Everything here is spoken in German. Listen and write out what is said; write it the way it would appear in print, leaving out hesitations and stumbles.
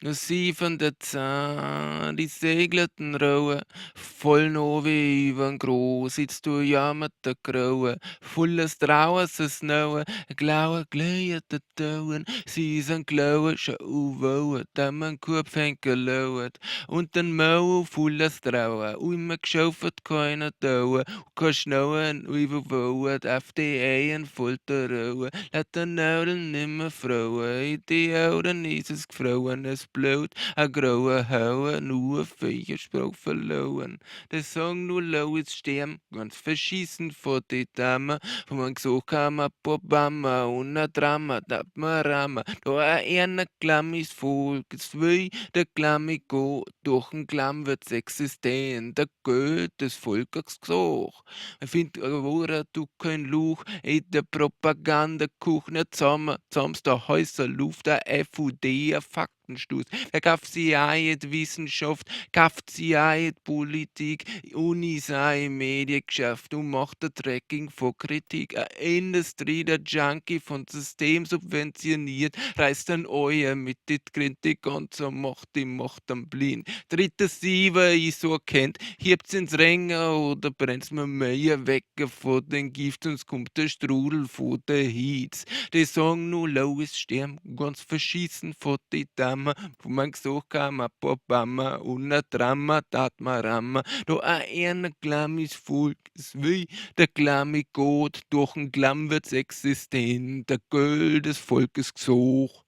No sievende Zahn, die segleten Raue, voll no wie van groß, jetzt du jammerte Graue, volles Trauers es Snaue, glaue gleiete Tauen, sie sind glaue, schau woe, da man Kurb fängt gelauert, und den Mau volles Traue, und me geschauft keine Taue, kein Schnauen, wie woe, auf die Eien voll der Raue, laat den Nadeln nimmer Frauen, in die Augen is es gefroren, es Blut, a graue Haue, nur Spruch verloren. Der Song nur laues Sterben, ganz verschießen vor die Dame, wo man gesagt kam, a Obama und a Drama, dat Marama, da a eine Klamm ist Volk, es will der Klammi go, durch ein Klamm wird's existieren, der Geld des Volkes gesucht. Ich find, wora du kein Luch, der Propagandakuchen, nicht zusammen, der Häuser, Luft, der FUD, der Faktenstuss. Der gab sie et Wissenschaft, kauft sie et Politik, Uni sei Mediengeschäft und macht der Tracking vor Kritik. A Industrie, der Junkie von System subventioniert, reißt dann euer mit dit Kritik und so macht die Macht am Blind. Drittes Siever, ich so kennt, hebt's ins Ränger oder brennt's mir mehr weg von den Gift, sonst kommt der Strudel von der Hitz. Die sagen nur laues Sterben, ganz verschießen von die Dame, wo man gesagt kam, a Obama und a Drama, dat Marama. Da a eine Glammis Volk, es wie der Glammi Gott, durch ein Glamm wird's existieren, der Göll des Volkes gesucht.